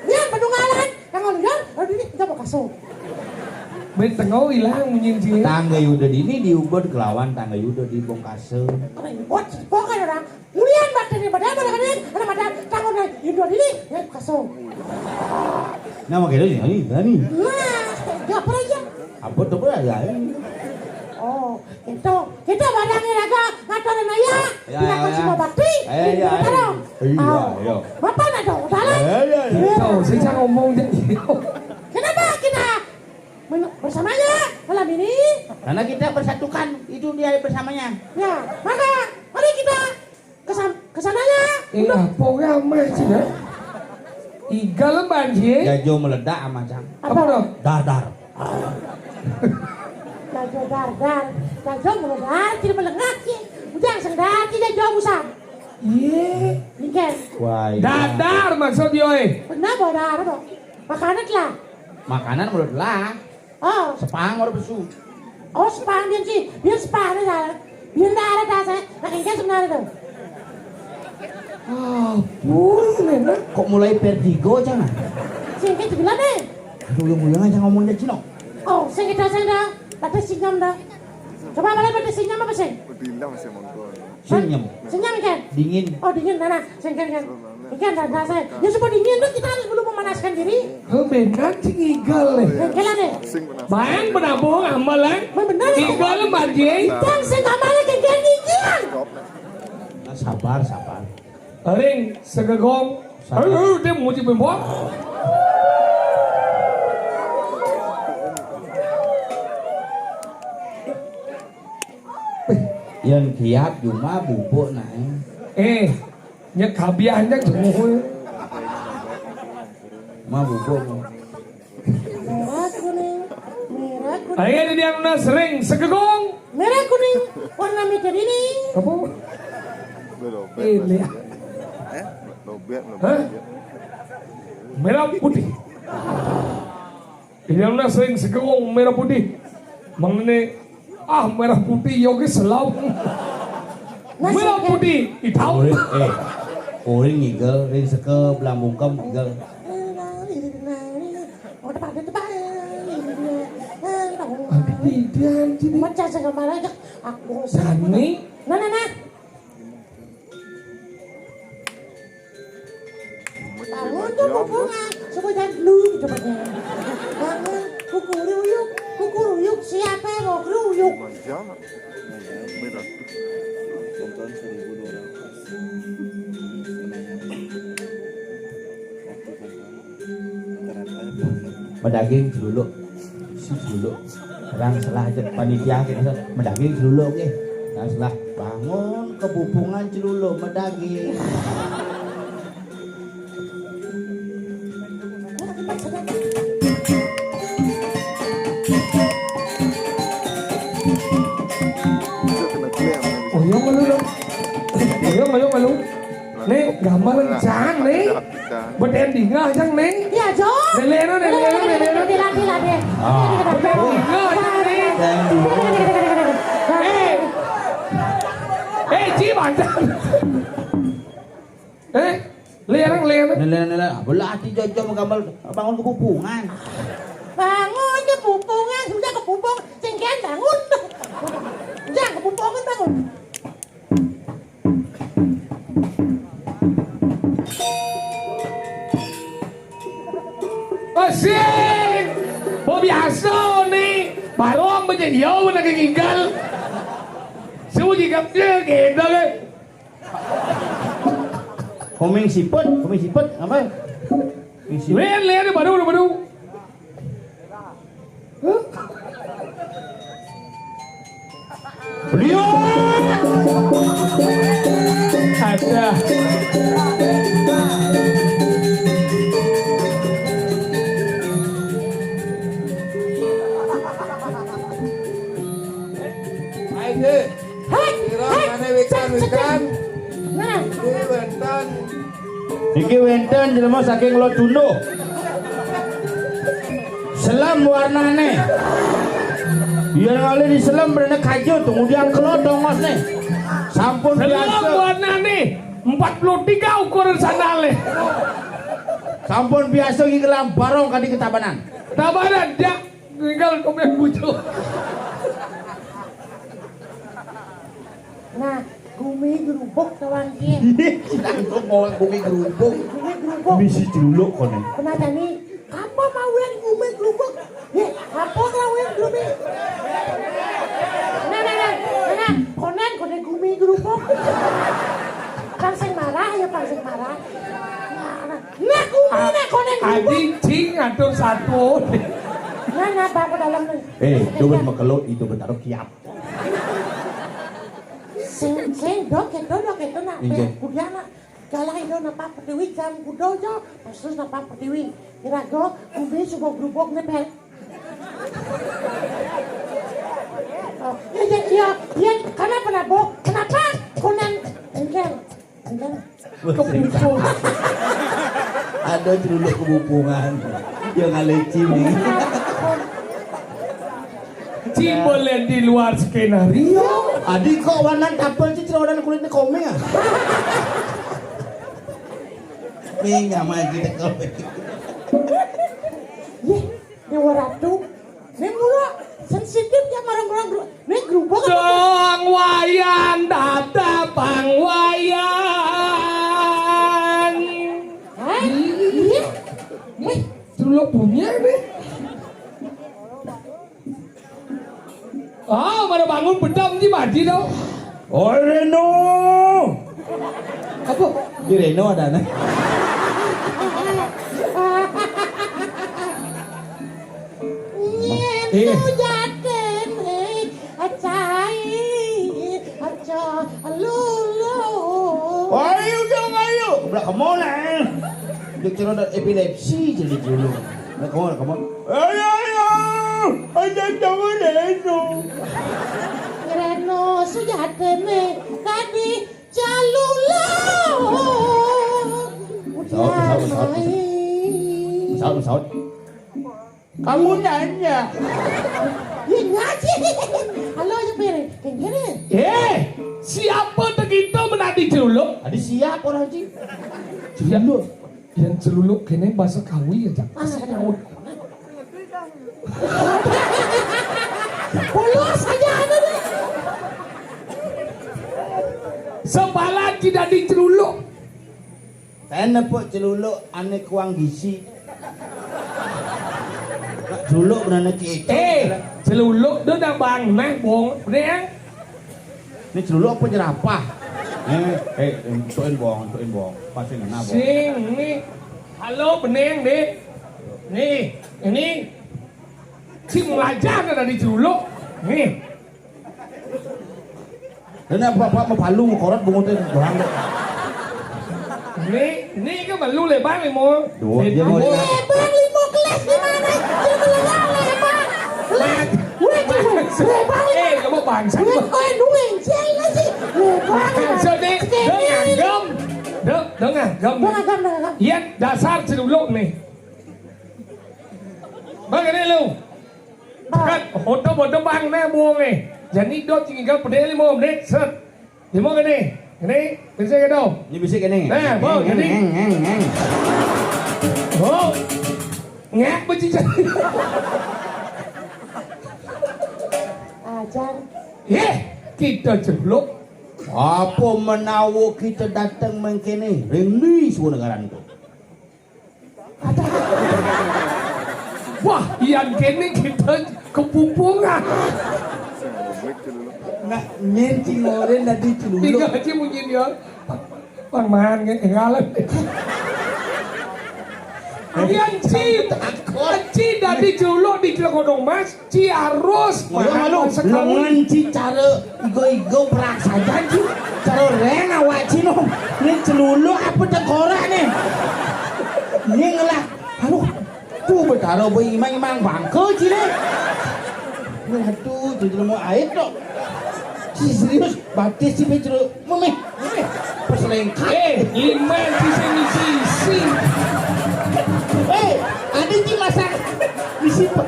Ulian penuh ngalan. Yang ngalian. Aduh ini kita buka song. Betengau hilang menyinci. Tangga Yuda ini diubah kelawan tangga Yuda di Bongkase. Pokoknya orang. Ulian bakti ini badan ada badan. Tangan hidup ini. Ya buka song. Nama kita ini. Nah, gak pernah ya. Apa tuh ya? Oh, kita barangnya raga ngatur naya. Ya, Kita ya, kasih ya. mau bakti. Ya, ya, Kita dong. iya, iya. Bapak nak dong, dalam. Tahu saya ngomong jadi. Kenapa kita bersamanya malam ini? Karena kita bersatukan itu dia bersamanya. Ya, maka mari kita kesananya. Apa ramai sih dah? Igal banjir. Jajo meledak sama cang. Apa dong? Dar. Jajo dar. Jajo melengah, tidak melengah sih. Udah sendal tidak jauh usah. Iya. Mungkin. Wah. iya. Dadar maksud dia. Benar bodar dong. Makanan lah. Makanan menurut lah. Oh, Sepang baru besu. sepang dia sih. Biar sepang nih saya. Biar dah ada dasar. Nah ini sebenarnya tuh. Boleh lah. Kok mulai vertigo jangan? Singkat sebelah nih. Dulu-dulu aja ngomongnya Cino. Oh, singkat dah. Tapi singgam dah. Coba balik pada singgam apa sih? Bilang masih monggo. Senyum. Singgam kan? Dingin. Oh dingin, Nana. Singkat kan? Ikan dah dasar. Ya supaya dingin tuh kita harus belum memanaskan diri. Benar sih igal nih. Kela nih. Sing benar. Bayang penabung amalan. Benar. Igal banjir. Dan singgamannya kegeng dingin. Nah, sabar. Ring segegong. Dia mau jadi pembok. Yang kiat cuma bubuk naik. Nhật kabiannya semua. Ma bubuk. Merah kuning. Ayo dia nas ring segegong. Merah kuning. Warna meter ini. Apa? Lobet. Lihat. Lobet. Hah? Merah putih. Yang nas ring segegong merah putih. Mengenai merah putih yogi selau. Merah putih hitam. Oring ngigel, ring seke belambungkem ngigel. Oh depan. Tidak jadi. Macam segala aja. Aku Sani. Nah. Bangun tuh bunga. Coba jangan dulu cepatnya. Bangun. Kuku ruyuk. Siapa yang mau ruyuk? Macam. Merah. Nonton 1.200 Medaging seluluk. Si seluluk. Orang salah aja panitia kita medaging seluluk ke. Yang salah bangun kebupungan celuluk medaging. Malu. Nih, gambar lencang nih. Beden di ngah jang nih. Iya, Jo. Lele no. Lati. Beden di ngah jang nih. Ci bản thân. Lihat Nela, belah hati jojo menggambar bangun kepupungan. Bangun kepupungan, sudah kepupung, cengkean bangun. Jangan kepupungan bangun. Asik. Oh biasa nih. Barong macam dia pun nak tinggal. Semua jika dia kita le. Komeng siput, apa? Len baru. Beliau. Ada. Aide, kira mana wikan? Nah, Di Banten. Iki wenten jelema saking lo tunduh. Selam warnane. Biar kali di selam bener kaju kemudian kelodong mas nih. Sampun Selam biasa. warna nih 43 ukuran sandalnya. Sampun biasa iki kelam barong kadi ketabanan. Tabaran dia tinggal komen bujuk. nah, gumi gerubuk kawan dia. Kok mau bumi gerubuk. Gumi gerubuk. Misi celuluk kono. Kenapa nih? Apa mau yang gumi gerubuk? Apa kau yang gumi? Nah, konen gumi gerubuk. Pangsing marah ya pangsing marah. Nah, gumi nah konen gerubuk. Adi cing atur satu. Nah, bapak dalam nih. Doben makelot itu bentar kiap. Sing dok itu nak. Inge. Kudian nak. Galah itu napa pertiwi jam kudo jo. Terus napa pertiwi. Kira go gumi subuh gerubuk nepel. Ya, kenapa nabo? Kenapa? Konen enggak. Kebujuk. Ada celuluk kebupungan. Yang aleci nih. Cimbolen di luar skenario. Adik kok warna tapel sih cerodan kulitnya komeng ah. Minyak mah kita komeng. Dewa Ratu. Nih mula sensitif ya marang-marang. Nih gerubuk. Dong wayang datang wayang. Iya. Dulu punya nih. Mana bangun bedam di mati dong. Oh Reno. Apa? Di Reno ada nih. Nyentuh jaten acai aca lulu. Ayo dong ayo. Belak kamu lah. Dia cerodan epilepsi jadi dulu. Nah kamu. Ayo. Ada jangan Reno. Reno sujatene kadi calulu. Saud. Kamu nanya. Ya ngaji. Halo ya pere. Kengkere. Siapa begitu menadi celuluk? Adi siap orang sih. Celuluk. Yang celuluk kene bahasa kawi aja. Polos aja ada deh. Sebalan tidak diceluluk. Saya nepuk celuluk aneh kuang gizi. Celuluk benar cik. Celuluk dia dah bang nah bong neng. Ini celuluk apa jerapah? Tuin bong. Pasti ngena bong. Sing nih. Halo beneng deh. Nih, ini si melajak ada di celuluk. Nih. Dan apa malu korot bungut itu doang. Nih kan malu lebar nih mau. Dia mau. Bang limo kelas di mana? Lebar. Kamu bangsa. Dueng siapa sih? Lebar. Jadi dengar gam. Iya dasar celuluk nih. Bang ini lu. Kan hoto bang nih buang nih. Jadi dot tinggal pedeli mau menit set. Di mau gini. Ini bisa gitu. Ini bisa gini. Nah, mau jadi. Oh, ngap apa cincin? Ajar. Kita jeluk. Apa menawa kita datang mengkene reni semua negara itu. Wah, yang kene kita kepumpungan. Saya mau dulu. Nak nyencing orang tadi celulu. Tiga aja mungkin ya. Bang Man ngalah. Yang ci dari juluk di Kodong Mas, ci harus Malu lengan ci cara igo-igo perak saja ci. Cara ren awak ci no. Ni celulu apa tengkorak ni? Ni ngelah. Aduh. Tu bertaro boy imang-imang bangke ci ni. Ni hatu jadi mau air tu. Ci serius batis ci becero. Meme. Perselengkat. Lima sisi. Ada ci masak disimpan.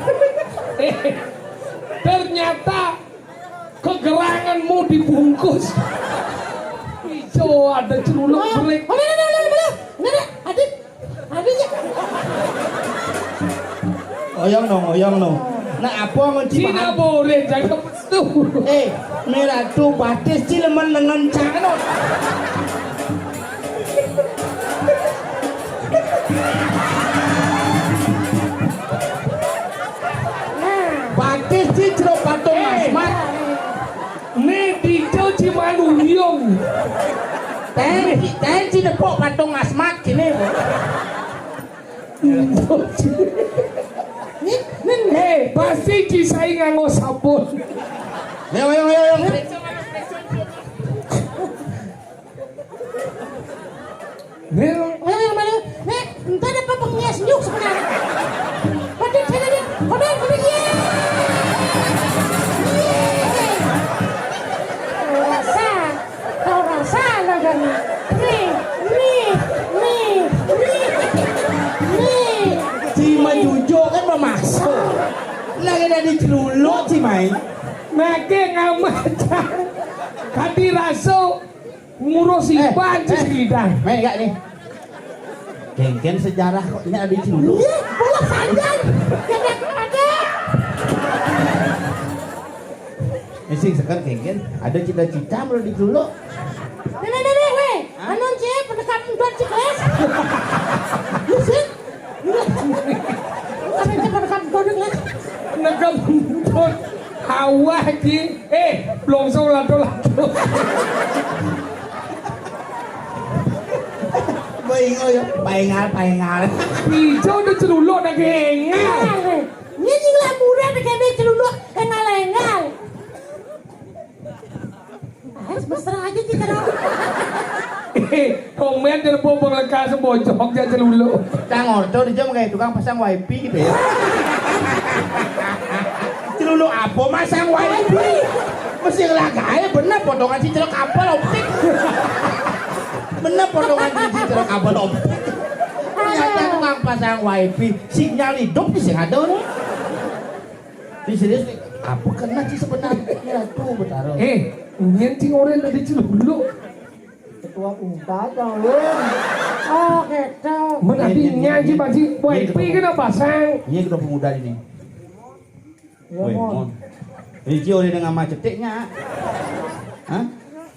Ternyata kegeranganmu dibungkus. Hijau ada celuluk break. Adiknya. Oyong no. Nak apa ngunci Cina boleh jaga betul. Merah tu batis ci leman lengan cano. Batis ci cerok patung asmat. Ni dijau Cimandu Hiong. Ten ci nepok patung asmat kini. Pasti Cisai nganggo sabun. Ayo. Entar apa pengias nyuk sebenarnya. Padahal saya tadi, padahal Kau rasa lah kan? Nih. Ci majujo kan memasuk. Lagi dari celulu ci mai. Nake ngamacang. Kati raso ngurusi banci segidang. Main enggak nih? Geng-geng sejarah kok ini ada celulu. Bola saja. Jangan ada. Mesti sekarang geng-geng ada cita-cita mau di celulu. Nenek, weh. Anon je pendekatan tuan cikles. Lusin. Bukan aja pendekatan tuan cikles. Negam ton awah ji. Belum lato. Paingal. Hijau udah celuluk dah gengal. Ini lah muda dengan dia celuluk engal. Mesra aja kita dong. Komen dari bobong lekas sebojok aja celuluk. Cang ordo di jam kayak tukang pasang wifi gitu ya. Celulu apa masang wifi? Mesti ngelagain bener potongan cicil kabel optik. Bener potongan cicil kabel optik. Ternyata tukang pasang wifi sinyal hidup di sini ada nih. Di serius nih. Apa kena sih sebenarnya tuh bertaruh. Nyenting orang dari celuluk. Ketua unta kau len. Oh gitu. Menadinya aja pasti wifi kena pasang. Ini kedua pemuda ini. Ya Woi, mon. Ini oleh dengan macam ceteknya. Hah?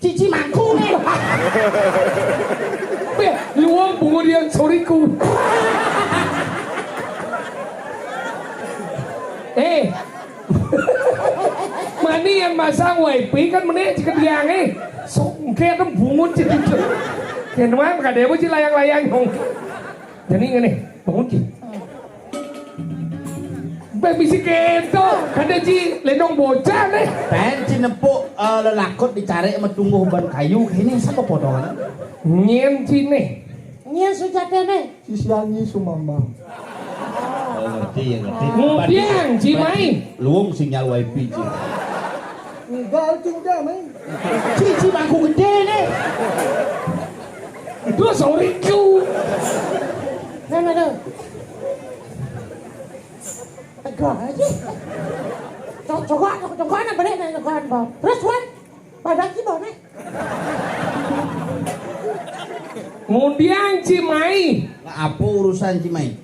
Cici mangku nih. Luang bungudian soriku. Mani yang masang wifi kan menek jika diang kayak bungun jadi kayak nama gak ada sih layang-layang dong. Jadi ini bangun sih. Bisi keto ada ji lenong bocah nih. Penci nepuk lelakot dicari sama tunggu ban kayu ini siapa potongan? Nyen nih. Nyen sujata nih. Sisiangi sumambang. Ngerti. Kemudian Cimai Luang sinyal wifi Ci. Enggak juga main. Cici bangku gede nih. itu soriku. Nah. Tegak aja. Coba nak balik nak tekan bang. Terus wan, badan kita nih. Kemudian Cimai Apa urusan Cimai?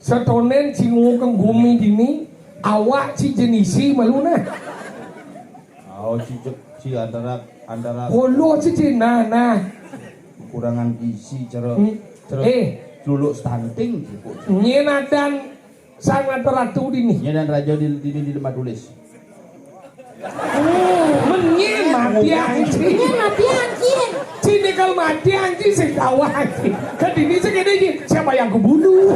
Setonen si ngukang gumi gini, awak si jenisi malu na. Oh, si antara Polo si jenana. kurangan gizi cara dulu stunting gitu. Nyena dan sang ratu dini. Ya dan raja di lemah tulis. Menyen mati anjing. Sini kalau mati anjing sekawa anjing. Kan ini segede aja. Siapa yang kebunuh?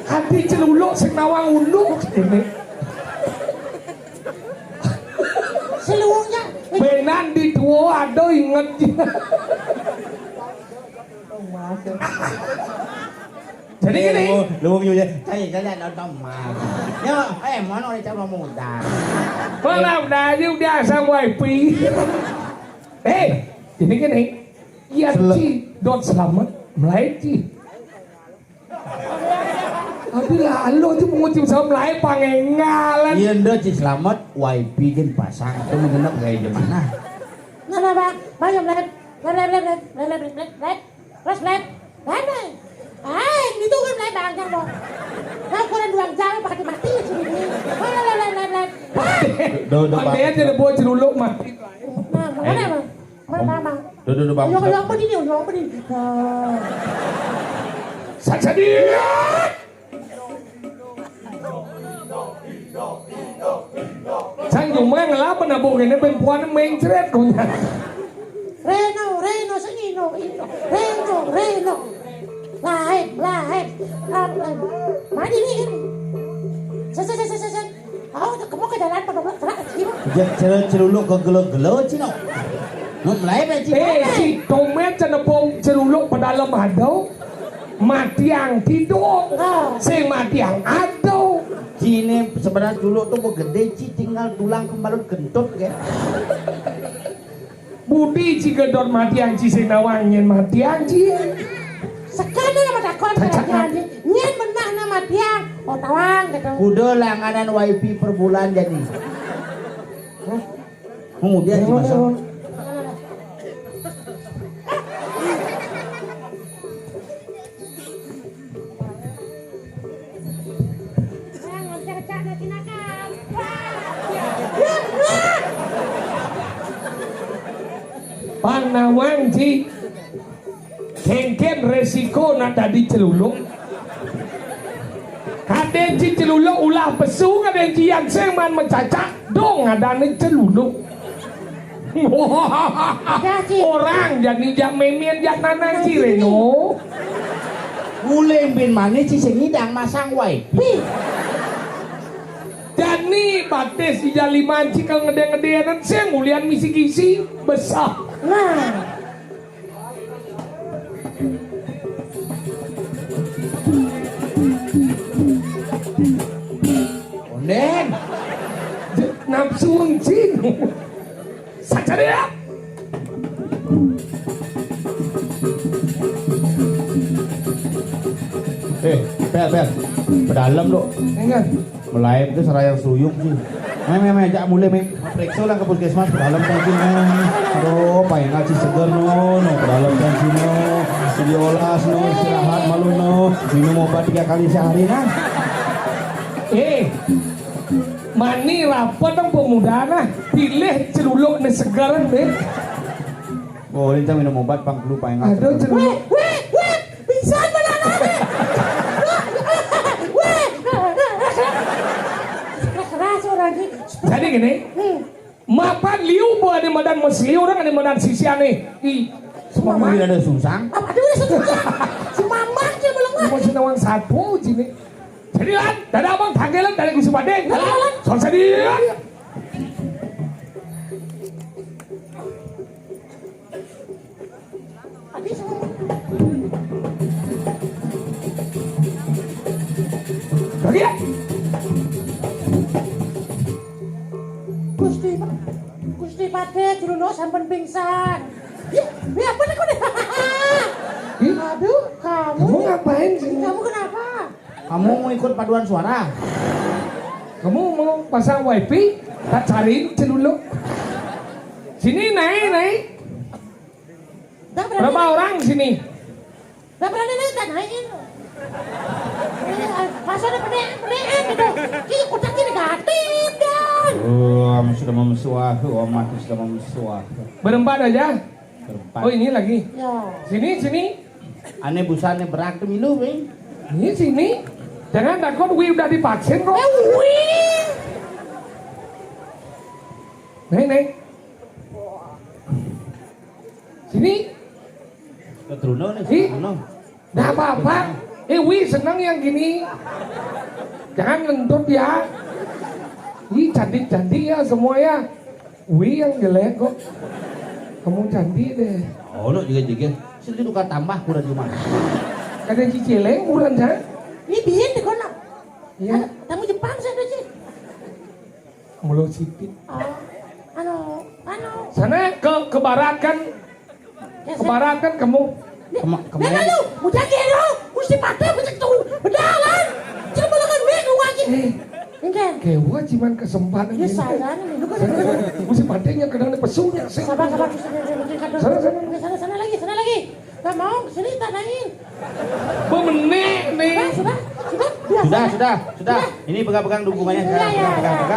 Hati celuluk senawang uluk. Seluruhnya. Benan di tua ada inget. Jadi gini. Lu juga saya nonton mah. Ya, mana orang cakap muda. Malam dah juga sang wifi. Jadi gini. Ya Ci, dot selamat Melayu Ci. Tapi lalu tu pengucap sama Melayu pangengalan. Iya dah Ci selamat wifi kan pasang tu mengenap gaya di mana? Nah, bang, bayam lep. Itu kan lep bang mo. Kau kurang duang jam pakai mati sini. Lep. Ada aja ada buat celuluk mati. Nah, mana bang? Mana bang? Duduk bang. Yang apa ini? Saja dia. Sang dùng mang lá bên nào buồn này nó bên qua nó men chết con nhà. Reno, sengino, Reno. Lahir. Mana ini kan? Saya. Kamu ke jalan pada gerak gimana? Celuluk ke gelo Ci no. Melayu Ci. Si tomat cenepung celuluk pada dalam hadau. Mati yang tidur. Sing mati yang adau. Cine sebenarnya dulu tuh mau gede Ci tinggal tulang kembalut kentut kan. Budi Ci gedor mati yang Ci sing nawangin mati yang Ci. Sekarang nama dakon kerajaan nyen menang nama tiang. Oh tawang gitu. Kuda langganan wifi per bulan jadi. Kemudian Ci masuk. Panawang Ci kengken resiko nak tadi celuluk. Kadang Ci celuluk ulah pesu, kadang Ci yang seman mencacak dong ada ni celuluk. Orang jadi jak memian jak nanang Ci Reno. Mulai bin mana Ci sengidang masang wifi. Dan ni batis di jaliman Ci kalau ngede-ngedean saya mulian misi kisi besar. Nah. Onden. Nafsu ngcin. Saja dia. Pel. Pedalam lo. Enggak. Melayu itu serayang suyuk sih. Meme ajak mulai periksa lah ke puskesmas pedalam tangkin. Aduh, payah ngaji seger no pedalam tangkin no. Diolas no, istirahat malu no. Minum obat 3 kali sehari nah. Mani rapat ang pemuda nah. Pilih celuluk ni segaran deh. Oh, ini minum obat pang flu payah ngaji. Aduh celuluk. Weh, pingsan mana? Keras orang ni. Jadi gini. Mapan liu buat di medan mesli orang di medan sisian nih. Semua mobil ada susang. Apa dia susah? Semamang je belum. Mau sinawang satu sini. Jadi lan, dada abang tanggelan dari Gusti Padeng. Selesai dia. Lagi ya. Gusti Padeng dulu sampai pingsan. Ya apa nih kau nih? Aduh, Kamu ngapain sih? Kamu kenapa? Kamu mau ikut paduan suara? Kamu mau pasang wifi? Tak cari celuluk. Sini naik. Dah Berapa orang sini? Gak berani nih tanyain. Pasarnya pedean gitu. Ini udah gini negatif kan. Oh, sudah memesuah, Omat sudah memesuah. Berempat aja. Berempat. Oh ini lagi. Ya. Sini. Aneh busanya berak tuh milu, Bing. Ini sini. Jangan takut Wi udah divaksin kok. Wih. Neng. Sini. Ketruno nih, Ih. Ketruno. Nggak apa-apa. Wi senang yang gini. Jangan ngentut ya. Wi cantik-cantik ya semua ya. Wi yang jelek kok. Kamu cantik deh. Oh, lo juga. Sini tukar tambah kurang cuma. Kadang cicileng kurang kan? Ini biar deh kono. Iya. Tamu Jepang saya tuh sih. Mulut sipit. Anu. Sana ke barat kan? Ya, Ke barat kan kamu? Kemarin Lalu, udah kira, mesti patah begitu. Bedalan. Jangan balakan minggu lagi. Enggak. Kewa cuman kesempatan Ya ini. salah nih, lu kan. Mesti pandainya kadang ada pesunya. Sabar. Sana lagi. Gak mau, sini tanyain. Bemenek nih. Sudah. Sudah. Ini pegang dukungannya sekarang. Iya.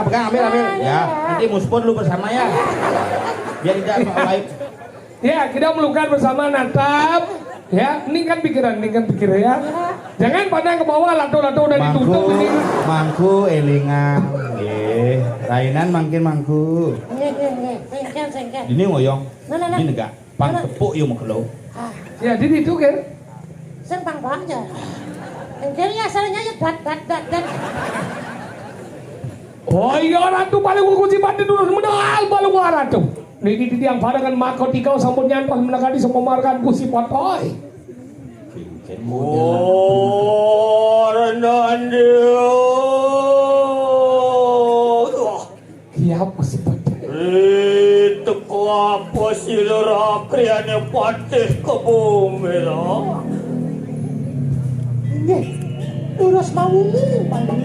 Pegang, ambil. Ya, nanti muspon lu bersama ya. Biar tidak live. Ya, kita melukat bersama Natap. Ya, ini kan pikiran ya. Jangan pandang ke bawah, lato-lato udah ditutup ini. Mangku elingan. Nggih, rainan makin mangku. Sengken. Ini ngoyong. Nah. Ini enggak. Pang tepuk yo mekelo. Ya, di situ kan. Sempang aja. Engkelnya asalnya ya dat. Oh iya, ratu paling kunci batin dulu medal paling ratu. Niki di tiang padangan makot ikau sambut nyantas menangani semua markan kusi potoy. Oh, rendahan dia. Kiap kusi potoy. Itu ko apa sila kriane patih ke bumi lah. Nggih. Urus mau paling